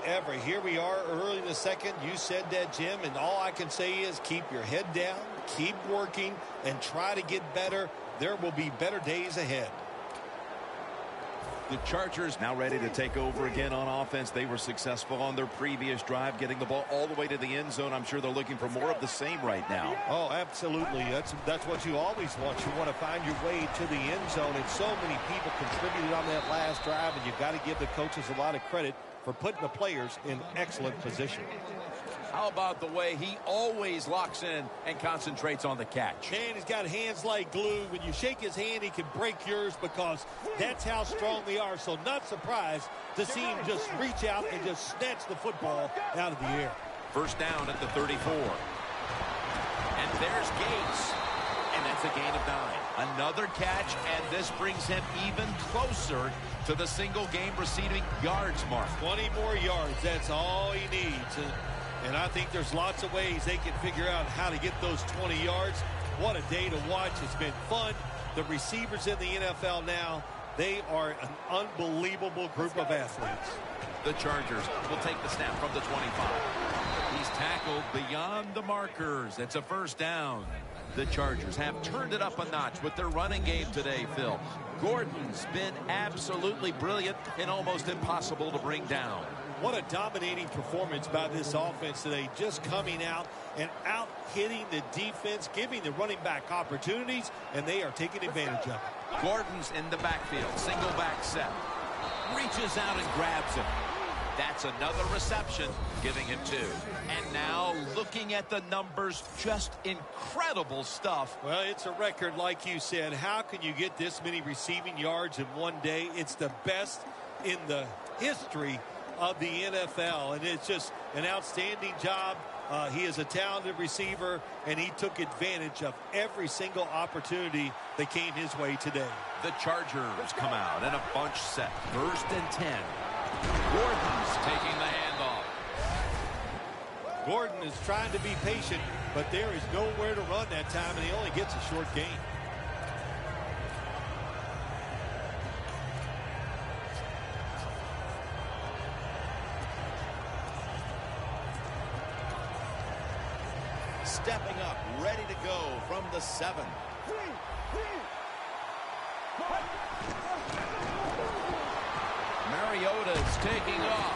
ever. Here we are early in the second. You said that, Jim, and all I can say is keep your head down, keep working, and try to get better. There will be better days ahead. The Chargers now ready to take over again on offense. They were successful on their previous drive, getting the ball all the way to the end zone. I'm sure they're looking for more of the same right now. Oh, absolutely. That's what you always want. You want to find your way to the end zone, and so many people contributed on that last drive, and you've got to give the coaches a lot of credit for putting the players in excellent position. How about the way he always locks in and concentrates on the catch? Man, he's got hands like glue. When you shake his hand, he can break yours because that's how strong they are. So not surprised to see him just reach out and just snatch the football out of the air. First down at the 34. And there's Gates. And that's a gain of 9. Another catch, and this brings him even closer to the single game receiving yards mark. 20 more yards, that's all he needs. And I think there's lots of ways they can figure out how to get those 20 yards. What a day to watch. It's been fun. The receivers in the NFL now, they are an unbelievable group of athletes. The Chargers will take the snap from the 25. He's tackled beyond the markers. It's a first down. The Chargers have turned it up a notch with their running game today, Phil. Gordon's been absolutely brilliant and almost impossible to bring down. What a dominating performance by this offense today, just coming out and out-hitting the defense, giving the running back opportunities, and they are taking advantage of it. Gordon's in the backfield, single back set. Reaches out and grabs him. That's another reception, giving him 2. And now looking at the numbers, just incredible stuff. Well, it's a record, like you said. How can you get this many receiving yards in one day? It's the best in the history of the NFL, and it's just an outstanding job. He is a talented receiver, and he took advantage of every single opportunity that came his way today. The Chargers come out in a bunch set. 1st and 10. Gordon's taking the handoff. Gordon is trying to be patient, but there is nowhere to run that time, and he only gets a short gain. Stepping up, ready to go from the 7. Mariota's taking off.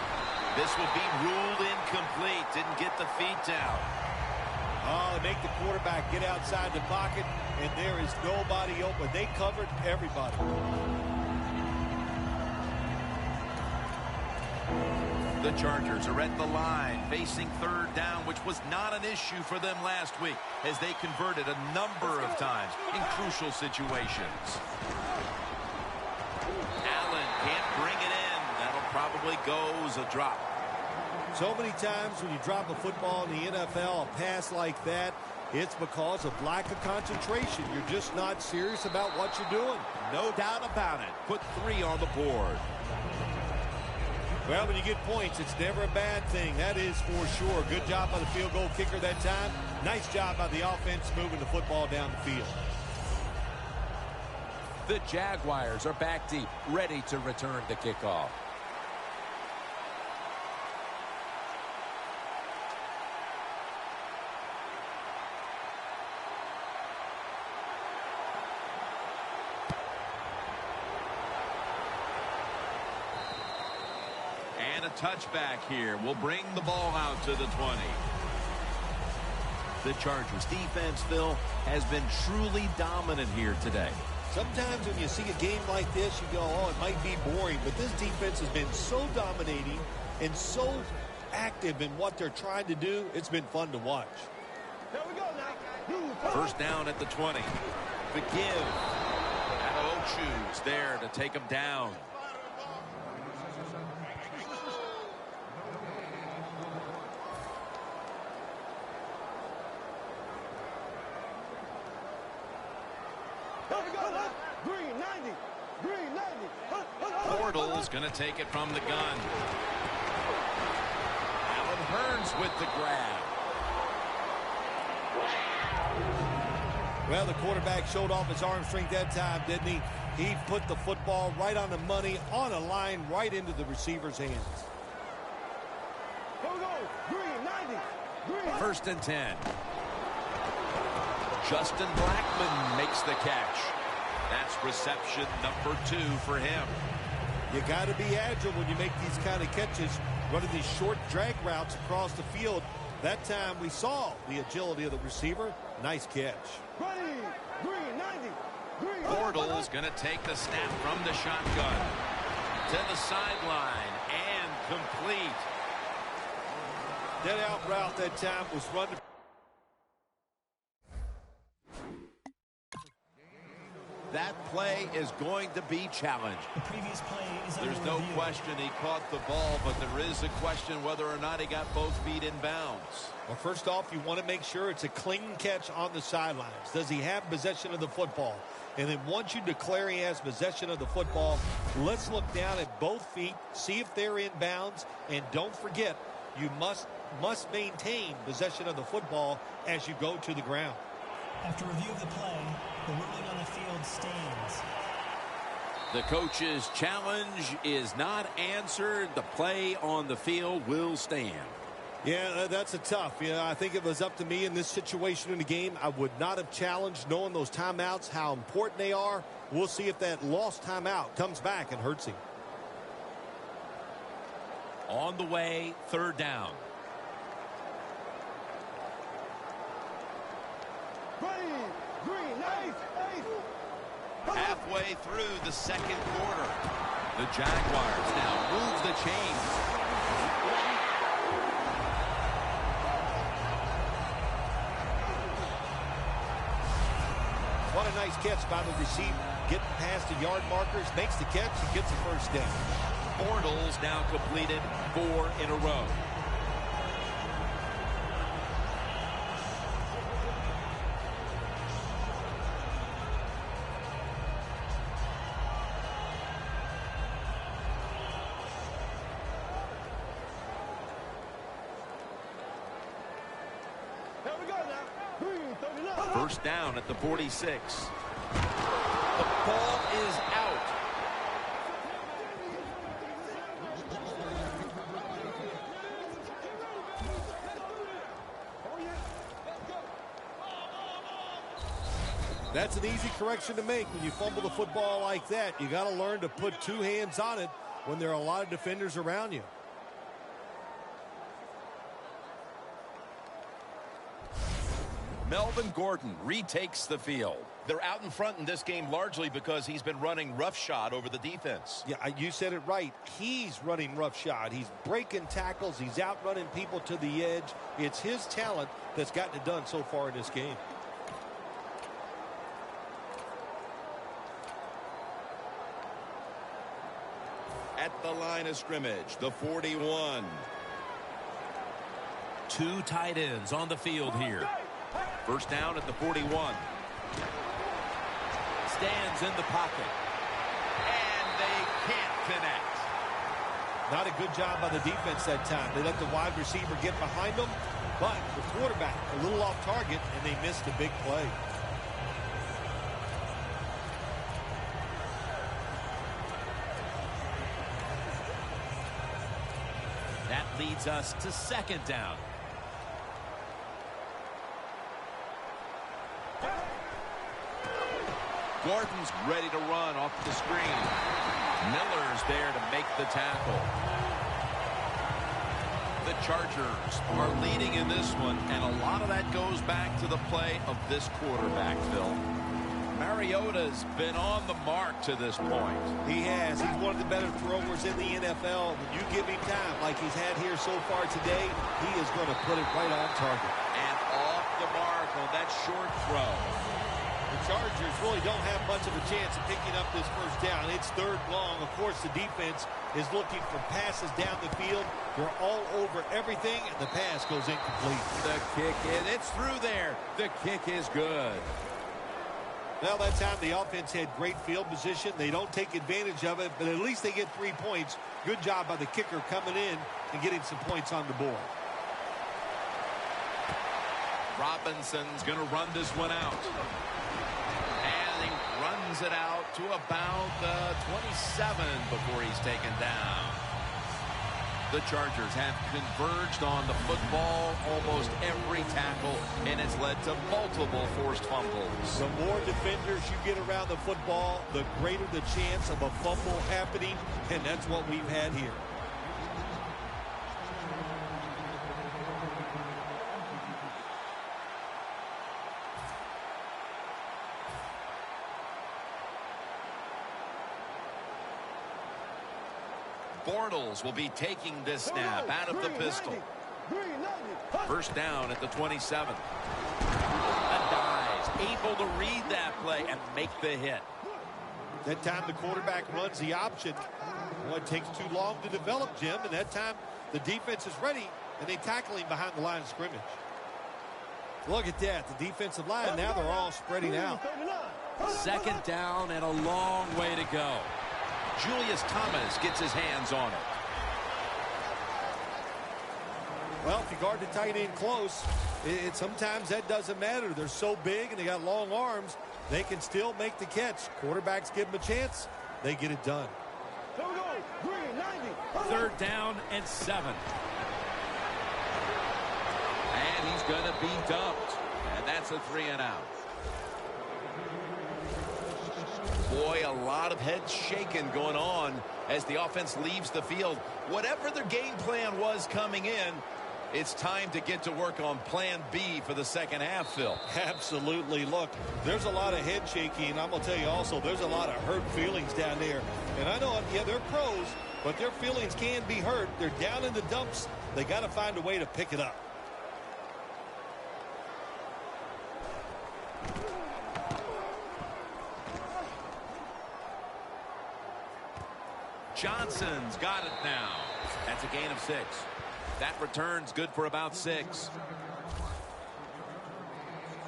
This would be ruled incomplete. Didn't get the feet down. Oh, they make the quarterback get outside the pocket, and there is nobody open. They covered everybody. The Chargers are at the line, facing 3rd down, which was not an issue for them last week, as they converted a number of times in crucial situations. Allen can't bring it in. That'll probably go as a drop. So many times when you drop a football in the NFL, a pass like that, it's because of lack of concentration. You're just not serious about what you're doing. No doubt about it. Put 3 on the board. Well, when you get points, it's never a bad thing. That is for sure. Good job by the field goal kicker that time. Nice job by the offense moving the football down the field. The Jaguars are back deep, ready to return the kickoff. And a touchback here will bring the ball out to the 20. The Chargers defense, Phil, has been truly dominant here today. Sometimes when you see a game like this, you go, oh, it might be boring. But this defense has been so dominating and so active in what they're trying to do. It's been fun to watch. There we go now. First down at the 20. The give. Adeochu's there to take him down. Bortles going to take it from the gun. Allen Hurns with the grab. Well, the quarterback showed off his arm strength that time, didn't he? He put the football right on the money, on a line, right into the receiver's hands. Green 90. Green. 1st and 10. Justin Blackman makes the catch. That's reception number 2 for him. You got to be agile when you make these kind of catches, running these short drag routes across the field. That time we saw the agility of the receiver. Nice catch. Ready. Green 90. Green. Bortles going to take the snap from the shotgun to the sideline and complete. That out route that time was run. That play is going to be challenged. The previous play is There's under no review. question he caught the ball, but there is a question whether or not he got both feet in bounds. Well, first off, you want to make sure it's a clean catch on the sidelines. Does he have possession of the football? And then once you declare he has possession of the football, let's look down at both feet, see if they're in bounds, and don't forget, you must maintain possession of the football as you go to the ground. After review of the play, the ruling on the field stands. The coach's challenge is not answered. The play on the field will stand. Yeah, that's a tough. Yeah, I think if it was up to me in this situation in the game, I would not have challenged, knowing those timeouts, how important they are. We'll see if that lost timeout comes back and hurts him. On the way, 3rd down. Ready. Green 8. Halfway through the 2nd quarter. The Jaguars now move the chains. What a nice catch by the receiver. Getting past the yard markers, makes the catch, and gets the first down. Bortles now completed 4 in a row. Here we go now. Green 39. 1st down at the 46. The ball is out. That's an easy correction to make when you fumble the football like that. You got to learn to put 2 hands on it when there are a lot of defenders around you. Melvin Gordon retakes the field. They're out in front in this game largely because he's been running roughshod over the defense. Yeah, you said it right. He's running roughshod. He's breaking tackles. He's outrunning people to the edge. It's his talent that's gotten it done so far in this game. At the line of scrimmage, the 41. 2 tight ends on the field here. 1st down at the 41. Stands in the pocket. And they can't connect. Not a good job by the defense that time. They let the wide receiver get behind them, but the quarterback a little off target, and they missed a big play. That leads us to 2nd down. Gordon's ready to run off the screen. Miller's there to make the tackle. The Chargers are leading in this one, and a lot of that goes back to the play of this quarterback, Phil. Mariota's been on the mark to this point. He has. He's one of the better throwers in the NFL. When you give him time like he's had here so far today, he is going to put it right on target. And off the mark on that short throw. The Chargers really don't have much of a chance of picking up this first down. It's 3rd long. Of course, the defense is looking for passes down the field. They're all over everything, and the pass goes incomplete. The kick, it's through there. The kick is good. Well, that time the offense had great field position. They don't take advantage of it, but at least they get 3 points. Good job by the kicker coming in and getting some points on the board. Robinson's going to run this one out. And he runs it out to about the 27 before he's taken down. The Chargers have converged on the football almost every tackle, and it's led to multiple forced fumbles. The more defenders you get around the football, the greater the chance of a fumble happening, and that's what we've had here. Bortles will be taking this snap out of the pistol. First down at the 27. Dives, able to read that play and make the hit. That time the quarterback runs the option. Well, it takes too long to develop, Jim, and that time the defense is ready, and they tackle him behind the line of scrimmage. Look at that. The defensive line, now they're all spreading out. Second down and a long way to go. Julius Thomas gets his hands on it. Well, if you guard the tight end close, sometimes that doesn't matter. They're so big and they got long arms, they can still make the catch. Quarterbacks give them a chance, they get it done. Third down and 7. And he's going to be dumped. And that's a 3 and out. Boy, a lot of heads shaking going on as the offense leaves the field. Whatever their game plan was coming in, it's time to get to work on plan B for the second half, Phil. Absolutely. Look, there's a lot of head shaking. I'm going to tell you also, there's a lot of hurt feelings down there. And I know, yeah, they're pros, but their feelings can be hurt. They're down in the dumps. They got to find a way to pick it up. Johnson's got it now. That's a gain of 6. That return's good for about 6.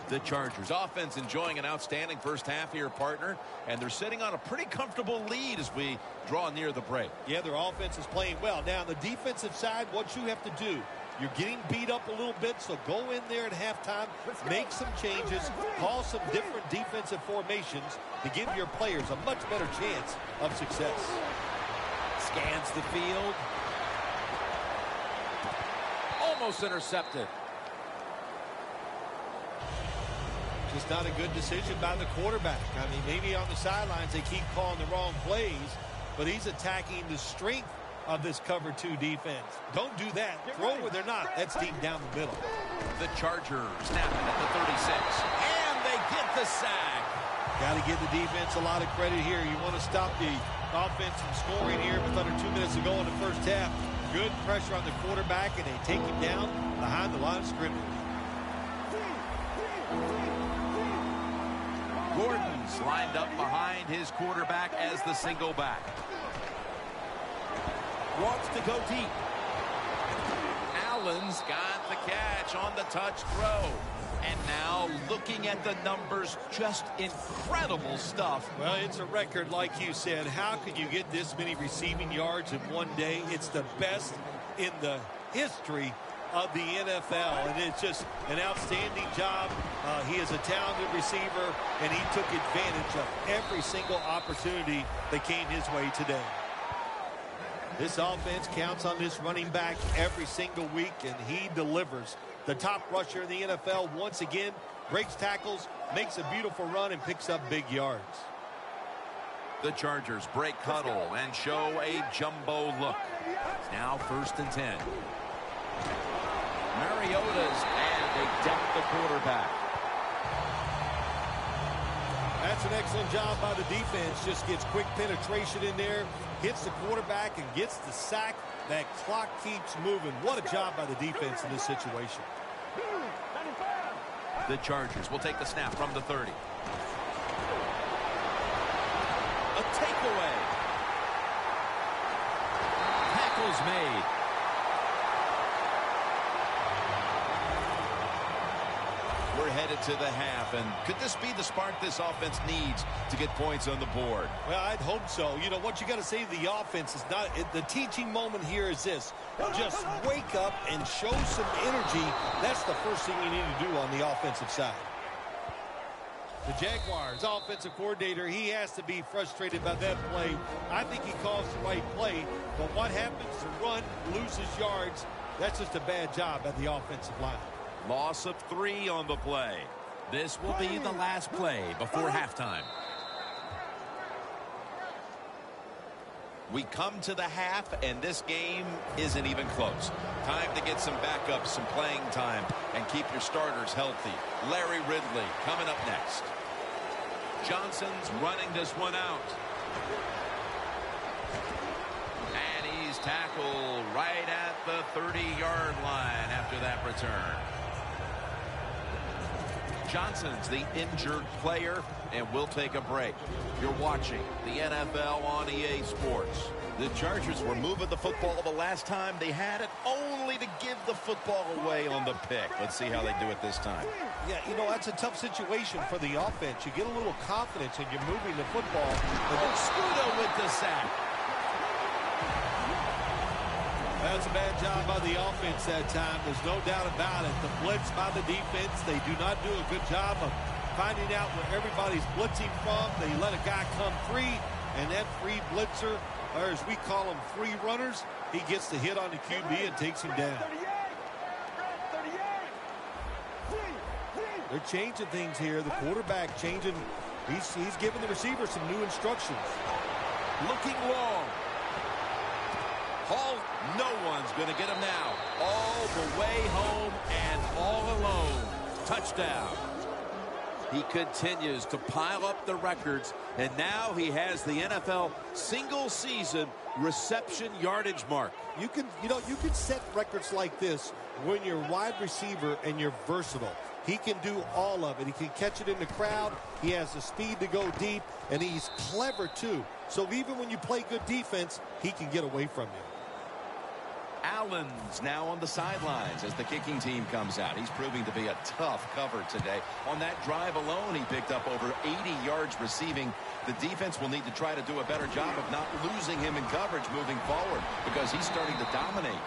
The Chargers offense enjoying an outstanding first half here, partner, and they're sitting on a pretty comfortable lead as we draw near the break. Yeah, their offense is playing well. Now, on the defensive side, what you have to do, you're getting beat up a little bit, so go in there at halftime, make some changes, call some different defensive formations to give your players a much better chance of success. Scans the field. Almost intercepted. Just not a good decision by the quarterback. I mean, maybe on the sidelines they keep calling the wrong plays, but he's attacking the strength of this cover 2 defense. Don't do that. Throw where they're not. That's deep down the middle. The Chargers snapping at the 36. And they get the sack. Got to give the defense a lot of credit here. You want to stop the offense from scoring here with under 2 minutes to go in the first half. Good pressure on the quarterback, and they take him down behind the line of scrimmage. Gordon's lined up behind his quarterback as the single back. Wants to go deep. Allen's got the catch on the touch throw. And now looking at the numbers, just incredible stuff. Well, it's a record, like you said. How can you get this many receiving yards in one day? It's the best in the history of the NFL, and it's just an outstanding job. He is a talented receiver, and he took advantage of every single opportunity that came his way today. This offense counts on this running back every single week, and he delivers. The top rusher in the NFL once again breaks tackles, makes a beautiful run, and picks up big yards. The Chargers break huddle and show a jumbo look. Now 1st and 10. Mariota's, and they deck the quarterback. That's an excellent job by the defense. Just gets quick penetration in there, hits the quarterback, and gets the sack. That clock keeps moving. What a job by the defense in this situation. The Chargers will take the snap from the 30. A takeaway. Tackles made. We're headed to the half, and could this be the spark this offense needs to get points on the board? Well, I'd hope so. You know, what you got to say to the offense is not – the teaching moment here is this. Just wake up and show some energy. That's the first thing you need to do on the offensive side. The Jaguars offensive coordinator, he has to be frustrated by that play. I think he calls the right play, but what happens to run, loses yards, that's just a bad job at the offensive line. Loss of 3 on the play. This will be the last play before halftime. We come to the half, and this game isn't even close. Time to get some backups, some playing time, and keep your starters healthy. Larry Ridley coming up next. Johnson's running this one out. And he's tackled right at the 30-yard line after that return. Johnson's the injured player, and we'll take a break. You're watching the NFL on EA Sports. The Chargers were moving the football the last time they had it, only to give the football away on the pick. Let's see how they do it this time. Yeah, you know, that's a tough situation for the offense. You get a little confidence and you're moving the football. But Scudo with the sack. That's a bad job by the offense that time. There's no doubt about it. The blitz by the defense, they do not do a good job of finding out where everybody's blitzing from. They let a guy come free, and that free blitzer, or as we call them, free runners, he gets the hit on the QB and takes him down. They're changing things here. The quarterback changing. He's giving the receiver some new instructions. Looking long. Hall, no one's going to get him now. All the way home and all alone. Touchdown. He continues to pile up the records, and now he has the NFL single-season reception yardage mark. You can set records like this when you're wide receiver and you're versatile. He can do all of it. He can catch it in the crowd. He has the speed to go deep, and he's clever too. So even when you play good defense, he can get away from you. Allen's now on the sidelines as the kicking team comes out. He's proving to be a tough cover today. On that drive alone, he picked up over 80 yards receiving. The defense will need to try to do a better job of not losing him in coverage moving forward because he's starting to dominate.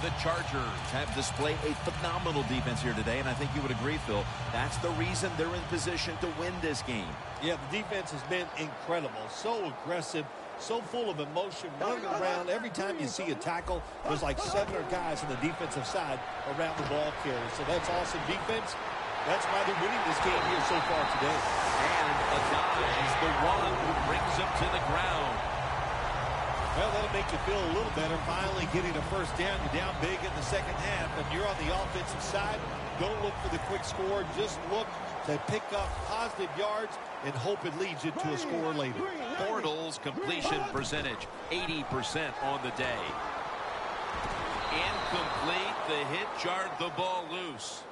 The Chargers have displayed a phenomenal defense here today, and I think you would agree, Phil. That's the reason they're in position to win this game. Yeah, the defense has been incredible. So aggressive, so full of emotion, running around. Every time you see a tackle, there's like 7 guys on the defensive side around the ball carrier. So that's awesome defense. That's why they're winning this game here so far today. And Adai's the one who brings him to the ground. Well, that'll make you feel a little better. Finally getting a first down. You're down big in the second half, and you're on the offensive side. Don't look for the quick score. Just look to pick up positive yards and hope it leads you to a score later. Bortles completion percentage, 80% on the day. Incomplete. The hit jarred the ball loose.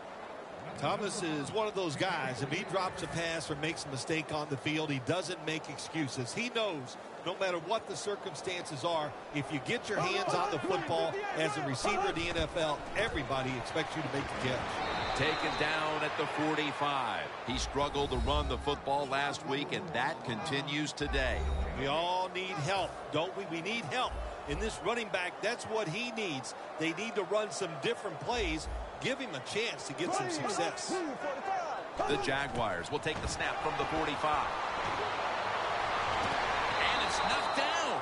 Thomas is one of those guys. If he drops a pass or makes a mistake on the field, he doesn't make excuses. He knows no matter what the circumstances are, if you get your hands on the football as a receiver in the NFL, everybody expects you to make the catch. Taken down at the 45. He struggled to run the football last week, and that continues today. We all need help, don't we? We need help. In this running back, that's what he needs. They need to run some different plays. Give him a chance to get some success. The Jaguars will take the snap from the 45. And it's knocked down.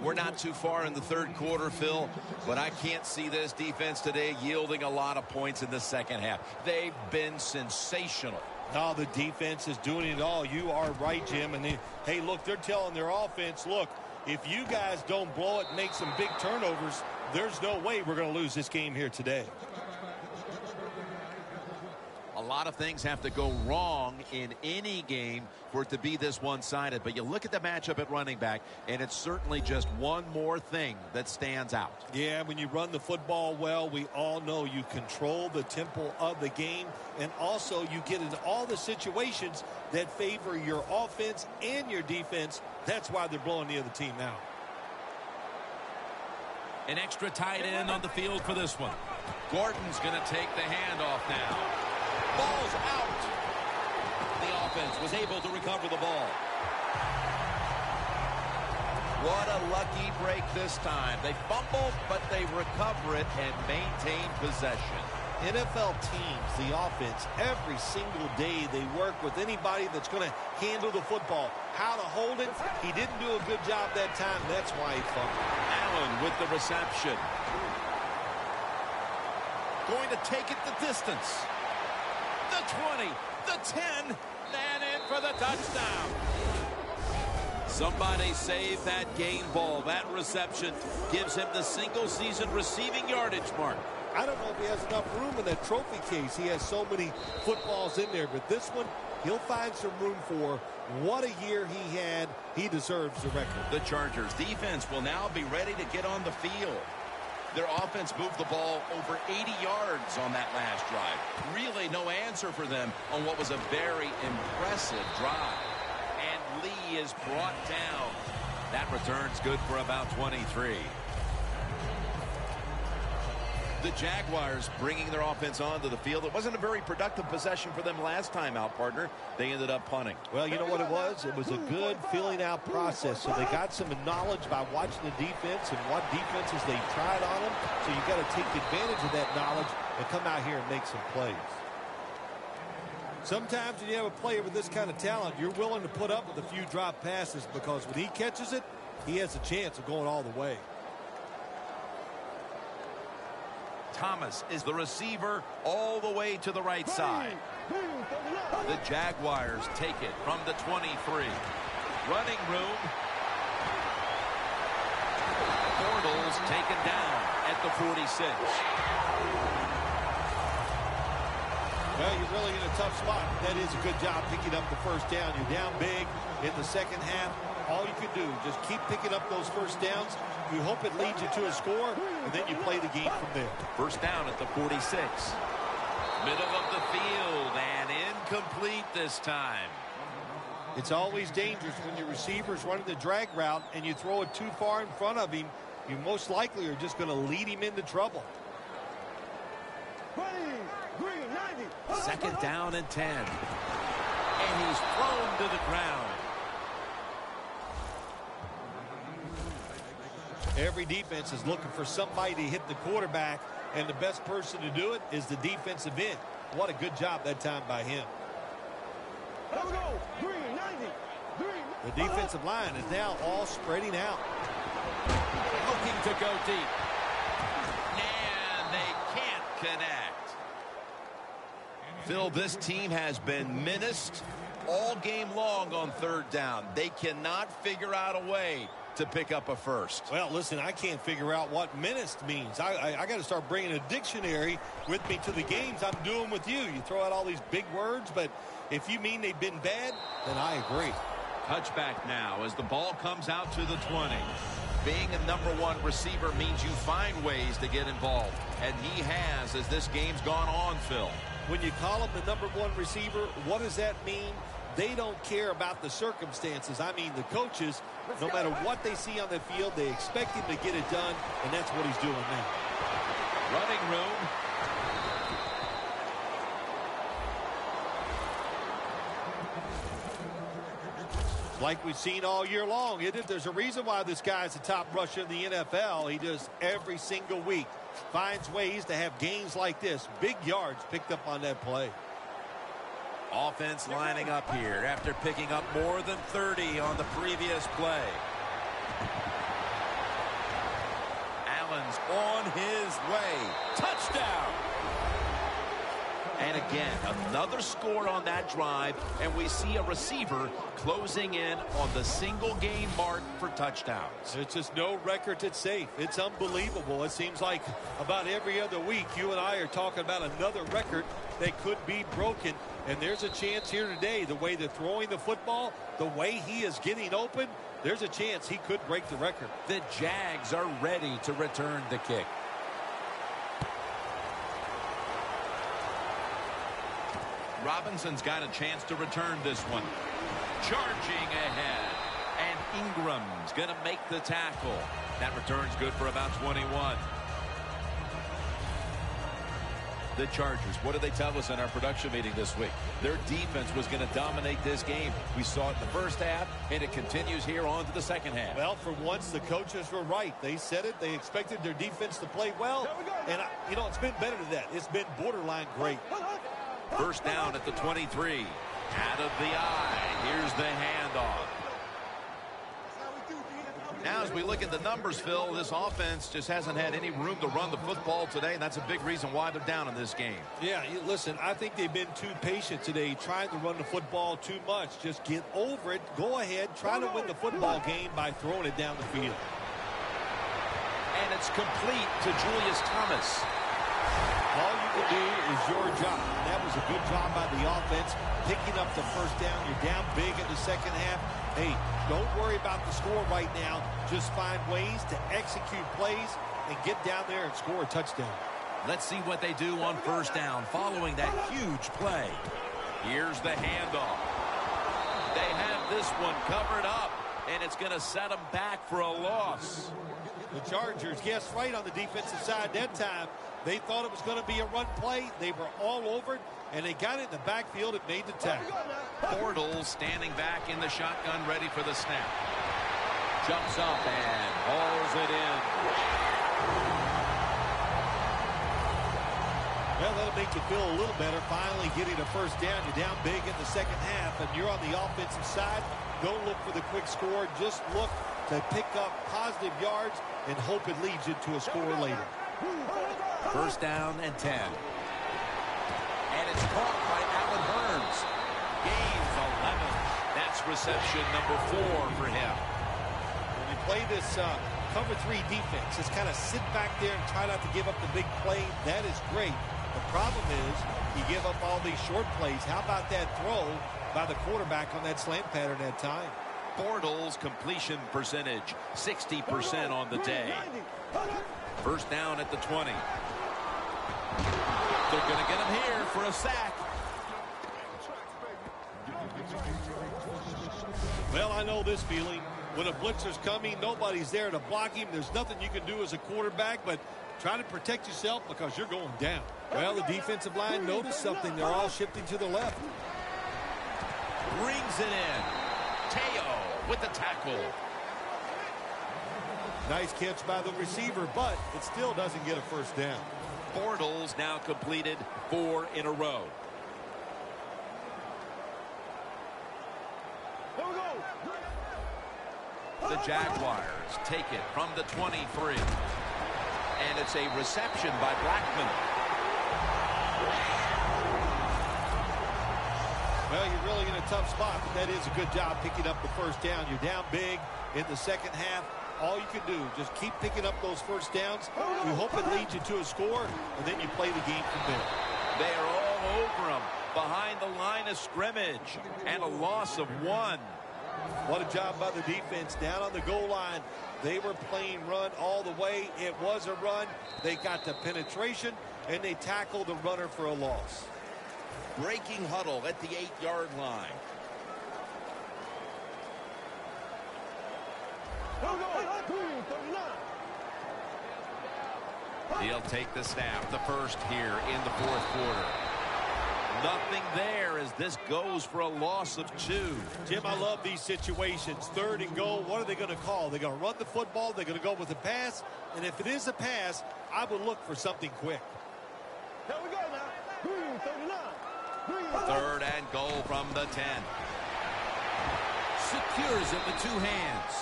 We're not too far in the third quarter, Phil, but I can't see this defense today yielding a lot of points in the second half. They've been sensational. No, the defense is doing it all. You are right, Jim. And hey, look, they're telling their offense, look, if you guys don't blow it and make some big turnovers, there's no way we're going to lose this game here today. A lot of things have to go wrong in any game for it to be this one-sided. But you look at the matchup at running back, and it's certainly just one more thing that stands out. Yeah, when you run the football well, we all know you control the tempo of the game. And also you get into all the situations that favor your offense and your defense. That's why they're blowing the other team out. An extra tight end on the field for this one. Gordon's going to take the handoff now. Ball's out. The offense was able to recover the ball. What a lucky break this time. They fumble, but they recover it and maintain possession. NFL teams, the offense, every single day they work with anybody that's going to handle the football. How to hold it, he didn't do a good job that time. That's why he fumbled. Allen with the reception. Going to take it the distance. The 20, the 10, and in for the touchdown. Somebody save that game ball. That reception gives him the single-season receiving yardage mark. I don't know if he has enough room in that trophy case. He has so many footballs in there, but this one, he'll find some room for. What a year he had. He deserves the record. The Chargers defense will now be ready to get on the field. Their offense moved the ball over 80 yards on that last drive. Really no answer for them on what was a very impressive drive. And Lee is brought down. That return's good for about 23. The Jaguars bringing their offense onto the field. It wasn't a very productive possession for them last time out, partner. They ended up punting. Well, you know what it was? It was a good filling out process. So they got some knowledge by watching the defense and what defenses they tried on them. So you got to take advantage of that knowledge and come out here and make some plays. Sometimes when you have a player with this kind of talent, you're willing to put up with a few drop passes because when he catches it, he has a chance of going all the way. Thomas is the receiver all the way to the right side. The Jaguars take it from the 23. Running room. Bortles taken down at the 46. Well, you're really in a tough spot. That is a good job picking up the first down. You're down big in the second half. All you can do, just keep picking up those first downs. You hope it leads you to a score, and then you play the game from there. First down at the 46. Middle of the field, and incomplete this time. It's always dangerous when your receiver's running the drag route and you throw it too far in front of him. You most likely are just going to lead him into trouble. Second down and 10. And he's thrown to the ground. Every defense is looking for somebody to hit the quarterback, and the best person to do it is the defensive end. What a good job that time by him. The defensive line is now all spreading out. Looking to go deep. And they can't connect. Phil, this team has been menaced all game long on third down. They cannot figure out a way to pick up a first. Well, listen, I can't figure out what menaced means. I got to start bringing a dictionary with me to the games I'm doing with you. You throw out all these big words, but if you mean they've been bad, then I agree. Touchback now as the ball comes out to the 20. Being a #1 receiver means you find ways to get involved, and he has as this game's gone on, Phil. When you call him the #1 receiver, what does that mean? They don't care about the circumstances. I mean, the coaches, no matter what they see on the field, they expect him to get it done, and that's what he's doing now. Running room. Like we've seen all year long, there's a reason why this guy's the top rusher in the NFL. He does every single week. Finds ways to have gains like this. Big yards picked up on that play. Offense lining up here after picking up more than 30 on the previous play. Allen's on his way. Touchdown! And again, another score on that drive, and we see a receiver closing in on the single game mark for touchdowns. It's just no record that's safe. It's unbelievable. It seems like about every other week you and I are talking about another record that could be broken. And there's a chance here today, the way they're throwing the football, the way he is getting open, there's a chance he could break the record. The Jags are ready to return the kick. Robinson's got a chance to return this one. Charging ahead. And Ingram's going to make the tackle. That return's good for about 21. The Chargers, what did they tell us in our production meeting this week? Their defense was going to dominate this game. We saw it in the first half, and it continues here on to the second half. Well, for once, the coaches were right. They said it. They expected their defense to play well. And, you know, it's been better than that. It's been borderline great. First down at the 23. Out of the eye. Here's the handoff. Now, as we look at the numbers, Phil, this offense just hasn't had any room to run the football today, and that's a big reason why they're down in this game. Yeah, listen, I think they've been too patient today, trying to run the football too much. Just get over it. Go ahead. Try to win the football game by throwing it down the field. And it's complete to Julius Thomas. All you can do is your job. That was a good job by the offense, picking up the first down. You're down big in the second half. Hey, don't worry about the score right now. Just find ways to execute plays and get down there and score a touchdown. Let's see what they do on first down following that huge play. Here's the handoff. They have this one covered up, and it's going to set them back for a loss. The Chargers guessed right on the defensive side that time. They thought it was going to be a run play. They were all over it, and they got it in the backfield and made the tackle. Bortles standing back in the shotgun, ready for the snap. Jumps up and hauls it in. Well, that'll make you feel a little better. Finally getting a first down. You're down big in the second half, and you're on the offensive side. Don't look for the quick score. Just look to pick up positive yards and hope it leads you to a score later. First down and 10. And it's caught by Allen Hurns. Gains 11. That's reception number 4 for him. When you play this cover 3 defense, just kind of sit back there and try not to give up the big play. That is great. The problem is you give up all these short plays. How about that throw by the quarterback on that slant pattern that time? Bortles completion percentage 60% on the day. First down at the 20. They're going to get him here for a sack. Well, I know this feeling. When a blitzer's coming, nobody's there to block him. There's nothing you can do as a quarterback but try to protect yourself because you're going down. Well, the defensive line noticed something. They're all shifting to the left. Brings it in. Teo with the tackle. Nice catch by the receiver, but it still doesn't get a first down. Bortles now completed 4 in a row. The Jaguars take it from the 23. And it's a reception by Blackman. Well, you're really in a tough spot, but that is a good job picking up the first down. You're down big in the second half. All you can do, just keep picking up those first downs. You hope it leads you to a score, and then you play the game from there. They are all over him behind the line of scrimmage, and a loss of 1. What a job by the defense down on the goal line. They were playing run all the way. It was a run. They got the penetration, and they tackled the runner for a loss. Breaking huddle at the 8-yard line. He'll take the snap, the first here in the fourth quarter. Nothing there as this goes for a loss of 2. Jim, I love these situations. 3rd and goal. What are they going to call? They're going to run the football. They're going to go with a pass. And if it is a pass, I would look for something quick. Here we go now. 3rd and goal from the 10. Secures it with 2 hands.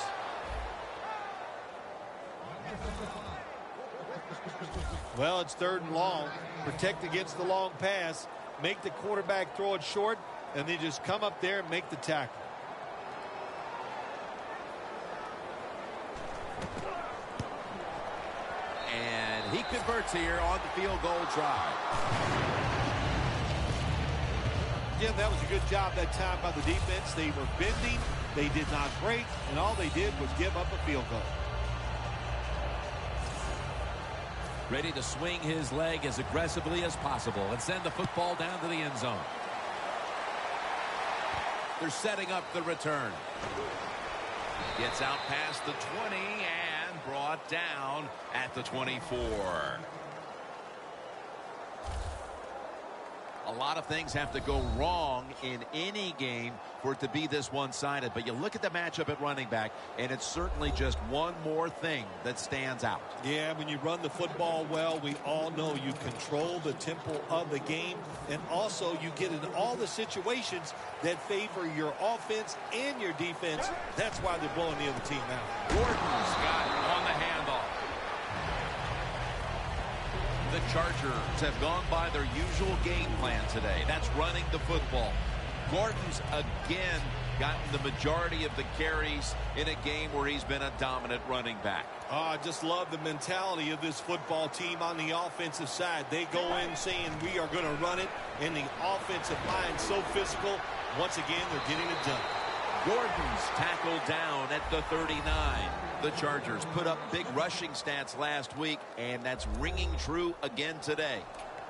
Well, it's 3rd and long. Protect against the long pass. Make the quarterback throw it short, and then just come up there and make the tackle. And he converts here on the field goal try. Jim, that was a good job that time by the defense. They were bending. They did not break, and all they did was give up a field goal. Ready to swing his leg as aggressively as possible and send the football down to the end zone. They're setting up the return. Gets out past the 20 and brought down at the 24. A lot of things have to go wrong in any game for it to be this one-sided. But you look at the matchup at running back, and it's certainly just one more thing that stands out. Yeah, when you run the football well, we all know you control the tempo of the game, and also you get in all the situations that favor your offense and your defense. That's why they're blowing the other team out. Gordon's got it on the handoff. The Chargers have gone by their usual game plan today. That's running the football. Gordon's again gotten the majority of the carries in a game where he's been a dominant running back. I just love the mentality of this football team on the offensive side. They go in saying we are going to run it, and the offensive line so physical. Once again, they're getting it done. Gordon's tackled down at the 39. The Chargers put up big rushing stats last week, and that's ringing true again today.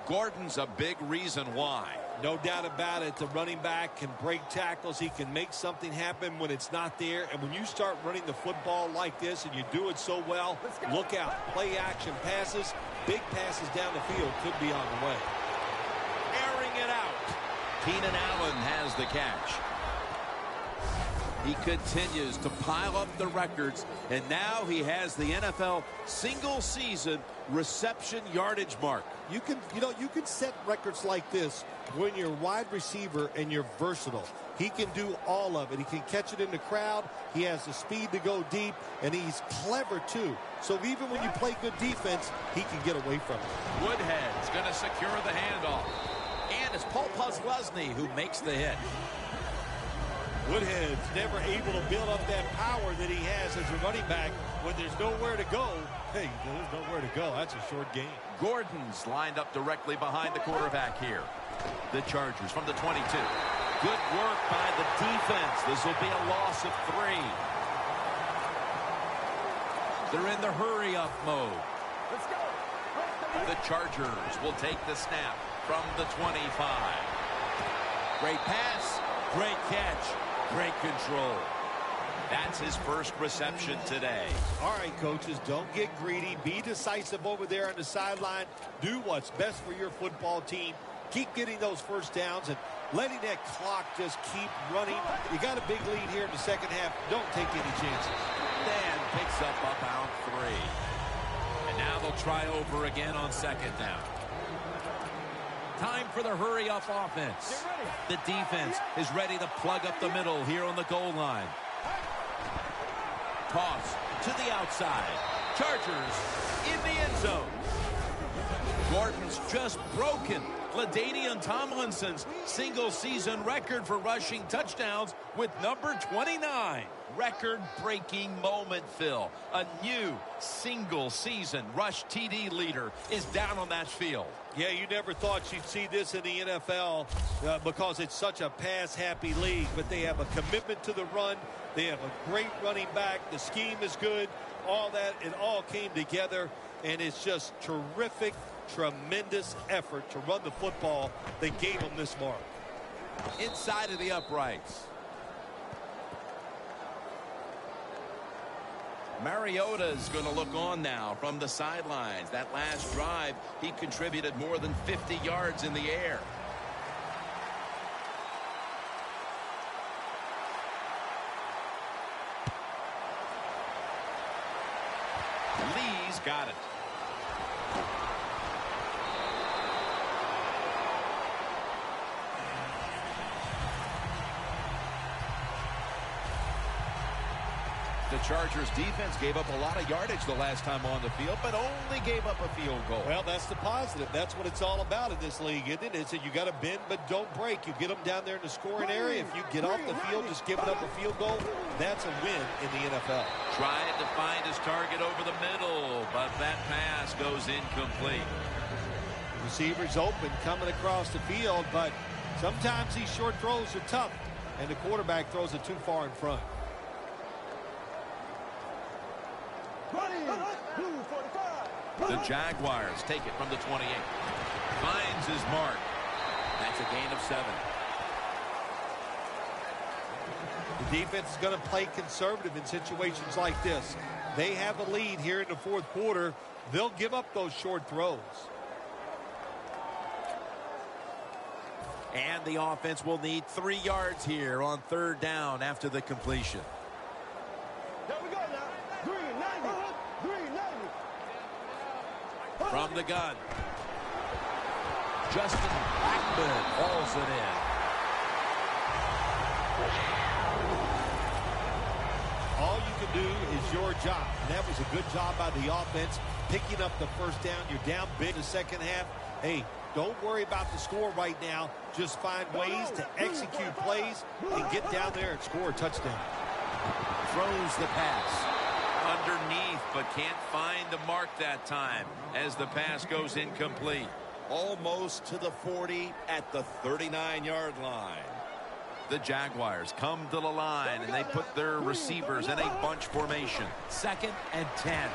Gordon's a big reason why. No doubt about it. The running back can break tackles. He can make something happen when it's not there. And when you start running the football like this and you do it so well, look out. Play action passes, big passes down the field could be on the way. Airing it out. Keenan Allen has the catch. He continues to pile up the records, and now he has the NFL single-season reception yardage mark. You can set records like this when you're a wide receiver and you're versatile. He can do all of it. He can catch it in the crowd. He has the speed to go deep, and he's clever too. So even when you play good defense, he can get away from it. Woodhead's going to secure the handoff, and it's Paul Posluszny who makes the hit. Woodhead's never able to build up that power that he has as a running back when there's nowhere to go. Hey, there's nowhere to go. That's a short game. Gordon's lined up directly behind the quarterback here. The Chargers from the 22. Good work by the defense. This will be a loss of 3. They're in the hurry-up mode. Let's go. The Chargers will take the snap from the 25. Great pass, great catch, great control. That's his first reception today. All right, coaches, don't get greedy. Be decisive over there on the sideline. Do what's best for your football team. Keep getting those first downs and letting that clock just keep running. You got a big lead here in the second half. Don't take any chances. Dan picks up about 3. And now they'll try over again on second down. Time for the hurry-up offense. The defense is ready to plug up the middle here on the goal line. Toss to the outside. Chargers in the end zone. Gordon's just broken LaDainian Tomlinson's single-season record for rushing touchdowns with number 29. Record-breaking moment, Phil. A new single-season rush TD leader is down on that field. Yeah, you never thought you'd see this in the NFL because it's such a pass-happy league. But they have a commitment to the run. They have a great running back. The scheme is good. All that, it all came together. And it's just terrific, tremendous effort to run the football. They gave them this mark. Inside of the uprights. Mariota's going to look on now from the sidelines. That last drive, he contributed more than 50 yards in the air. Lee's got it. The Chargers defense gave up a lot of yardage the last time on the field, but only gave up a field goal. Well, that's the positive. That's what it's all about in this league, isn't it? It's that you got to bend but don't break. You get them down there in the scoring area. If you get off the field just giving up a field goal, that's a win in the NFL. Trying to find his target over the middle, but that pass goes incomplete. Receivers open coming across the field, but sometimes these short throws are tough, and the quarterback throws it too far in front. The Jaguars take it from the 28. Finds his mark. That's a gain of 7. The defense is going to play conservative in situations like this. They have a lead here in the fourth quarter. They'll give up those short throws. And the offense will need 3 yards here on 3rd down after the completion. There we go now. Green 90. Green 90. From the gun. Justin Blackman hauls it in. All you can do is your job. And that was a good job by the offense, picking up the 1st down. You're down big in the 2nd half. Hey, don't worry about the score right now. Just find ways to execute plays and get down there and score a touchdown. Throws the pass. Underneath, but can't find the mark that time as the pass goes incomplete. Almost to the 40 at the 39-yard line. The Jaguars come to the line, and they put their receivers in a bunch formation. 2nd and 10.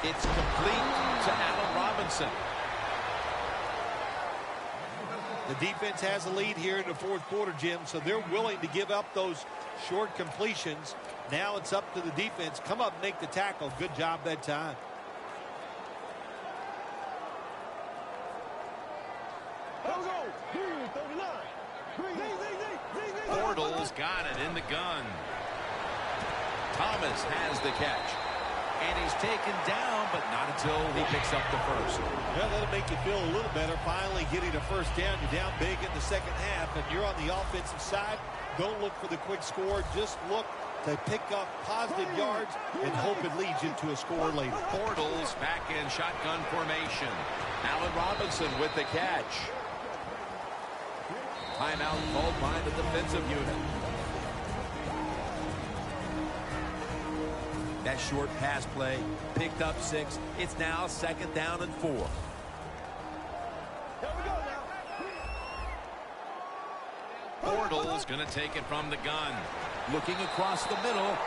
It's complete to Allen Robinson. The defense has a lead here in the 4th quarter, Jim, so they're willing to give up those short completions. Now it's up to the defense. Come up and make the tackle. Good job that time. Bortles got it in the gun. Thomas has the catch. And he's taken down, but not until he picks up the 1st. Yeah, that'll make you feel a little better. Finally getting a 1st down. You're down big in the 2nd half, and you're on the offensive side. Don't look for the quick score. Just look to pick up positive yards and hope it leads you to a score later. Bortles back in shotgun formation. Allen Robinson with the catch. Timeout called by the defensive unit. That short pass play picked up 6. It's now 2nd down and 4. Bortles going to take it from the gun. Looking across the middle.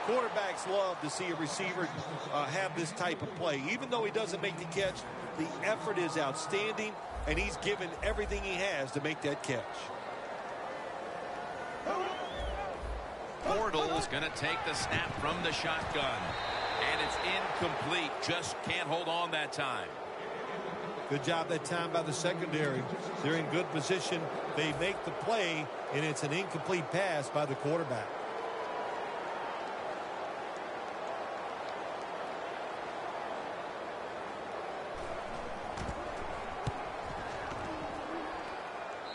Quarterbacks love to see a receiver have this type of play. Even though he doesn't make the catch, the effort is outstanding, and he's given everything he has to make that catch. Bortles going to take the snap from the shotgun. And it's incomplete. Just can't hold on that time. Good job that time by the secondary. They're in good position. They make the play, and it's an incomplete pass by the quarterback.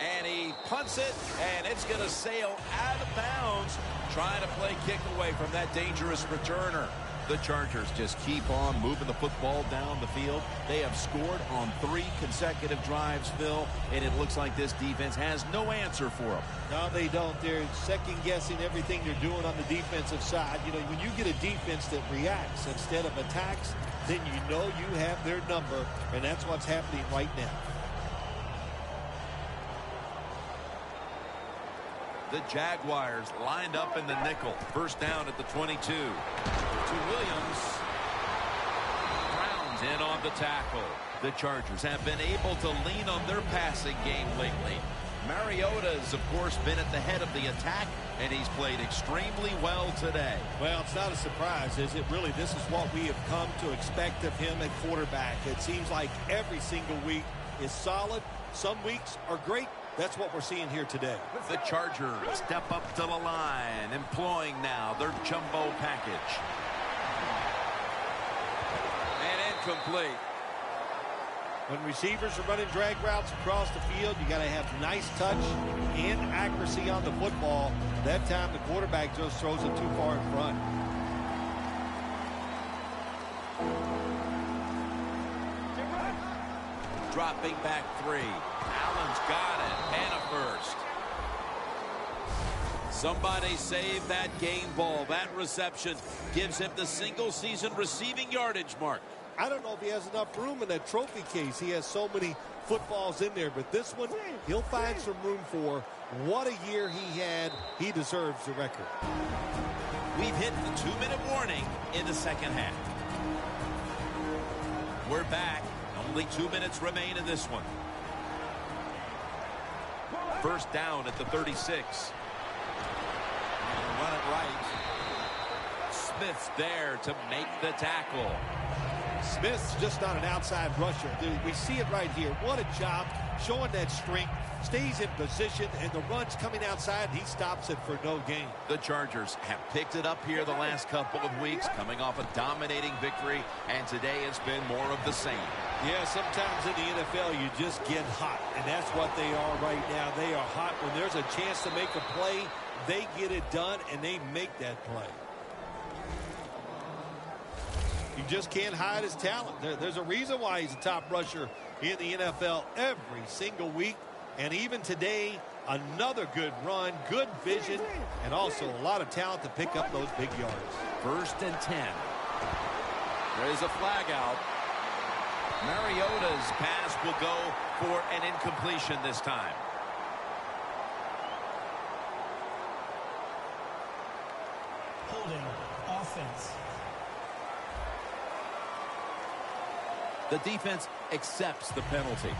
And he punts it, and it's going to sail out of bounds, trying to play kick away from that dangerous returner. The Chargers just keep on moving the football down the field. They have scored on 3 consecutive drives, Phil, and it looks like this defense has no answer for them. No, they don't. They're second-guessing everything they're doing on the defensive side. You know, when you get a defense that reacts instead of attacks, then you know you have their number, and that's what's happening right now. The Jaguars lined up in the nickel. 1st down at the 22. To Williams. Browns in on the tackle. The Chargers have been able to lean on their passing game lately. Mariota's, of course, been at the head of the attack, and he's played extremely well today. Well, it's not a surprise, is it? Really, this is what we have come to expect of him at quarterback. It seems like every single week is solid. Some weeks are great. That's what we're seeing here today. The Chargers step up to the line, employing now their jumbo package. And incomplete. When receivers are running drag routes across the field, you got to have nice touch and accuracy on the football. That time the quarterback just throws it too far in front. Dropping back 3. Allen's got it, and a 1st. Somebody save that game ball. That reception gives him the single-season receiving yardage mark. I don't know if he has enough room in that trophy case. He has so many footballs in there, but this one he'll find some room for. What a year he had. He deserves the record. We've hit the 2-minute warning in the 2nd half. We're back. Only 2 minutes remain in this one. 1st down at the 36. And run it right. Smith's there to make the tackle. Smith's just not an outside rusher. Dude, we see it right here. What a job showing that strength. Stays in position, and the run's coming outside, and he stops it for no gain. The Chargers have picked it up here the last couple of weeks, coming off a dominating victory, and today it's been more of the same. Yeah, sometimes in the NFL you just get hot, and that's what they are right now. They are hot. When there's a chance to make a play, they get it done, and they make that play. You just can't hide his talent. There's a reason why he's a top rusher in the NFL every single week. And even today, another good run, good vision, and also a lot of talent to pick up those big yards. 1st and 10. There's a flag out. Mariota's pass will go for an incompletion this time. Holding offense. The defense accepts the penalty.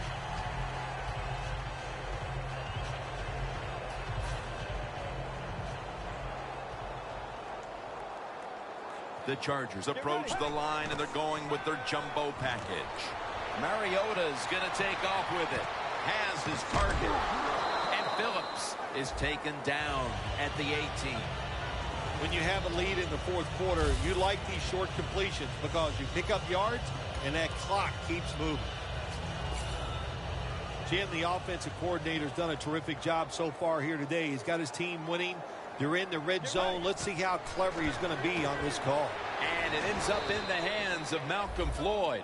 The Chargers approach the line, and they're going with their jumbo package. Mariota's going to take off with it. Has his target. And Phillips is taken down at the 18. When you have a lead in the fourth quarter, you like these short completions because you pick up yards, and that clock keeps moving. Jim, the offensive coordinator's done a terrific job so far here today. He's got his team winning. They're in the red zone. Let's see how clever he's going to be on this call. And it ends up in the hands of Malcolm Floyd.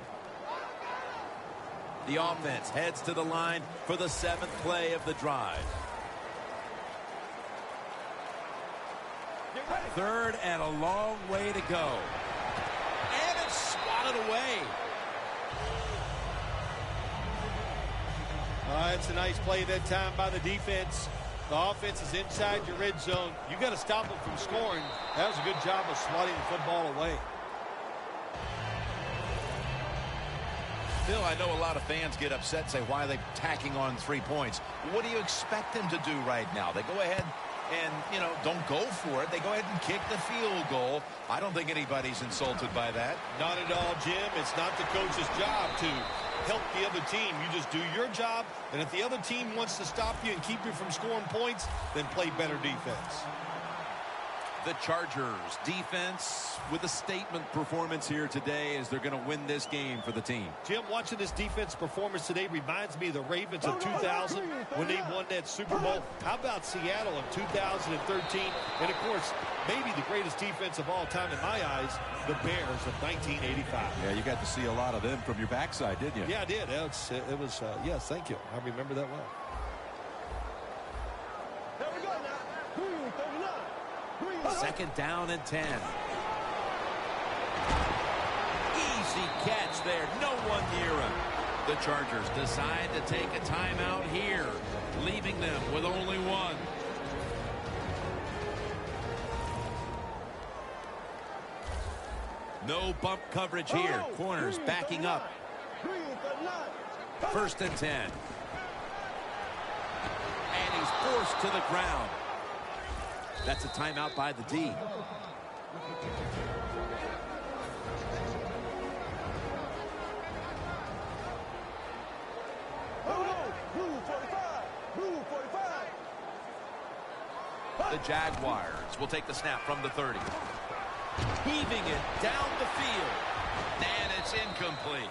The offense heads to the line for the 7th play of the drive. 3rd and a long way to go. And it's swatted away. It's a nice play that time by the defense. The offense is inside your red zone. You got to stop them from scoring. That was a good job of swatting the football away. Phil, I know a lot of fans get upset and say, why are they tacking on 3 points? What do you expect them to do right now? They go ahead and, don't go for it. They go ahead and kick the field goal. I don't think anybody's insulted by that. Not at all, Jim. It's not the coach's job to help the other team. You just do your job, and if the other team wants to stop you and keep you from scoring points, then play better defense. The Chargers defense with a statement performance here today as they're going to win this game for the team. Jim, watching this defense performance today reminds me of the Ravens of 2000 when they won that Super Bowl. How about Seattle in 2013? And, of course, maybe the greatest defense of all time in my eyes, the Bears of 1985. Yeah, you got to see a lot of them from your backside, didn't you? Yeah, I did. It was yes, thank you. I remember that well. There we go now. 39. 2nd down and 10. Easy catch there. No one near him. The Chargers decide to take a timeout here, leaving them with only one. No bump coverage here. Corners backing up. 1st and 10. And he's forced to the ground. That's a timeout by the D. The Jaguars will take the snap from the 30. Heaving it down the field. And it's incomplete.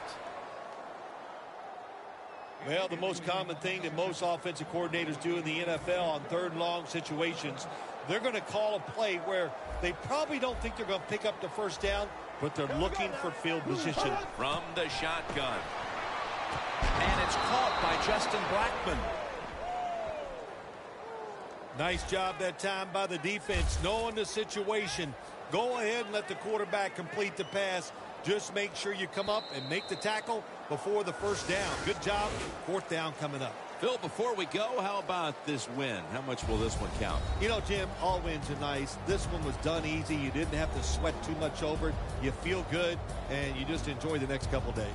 Well, the most common thing that most offensive coordinators do in the NFL on 3rd and long situations, they're going to call a play where they probably don't think they're going to pick up the 1st down, but they're looking for field position. From the shotgun. And it's caught by Justin Blackmon. Nice job that time by the defense, knowing the situation. Go ahead and let the quarterback complete the pass. Just make sure you come up and make the tackle before the 1st down. Good job. 4th down coming up. Phil, before we go, how about this win? How much will this one count? You know, Jim, all wins are nice. This one was done easy. You didn't have to sweat too much over it. You feel good, and you just enjoy the next couple days.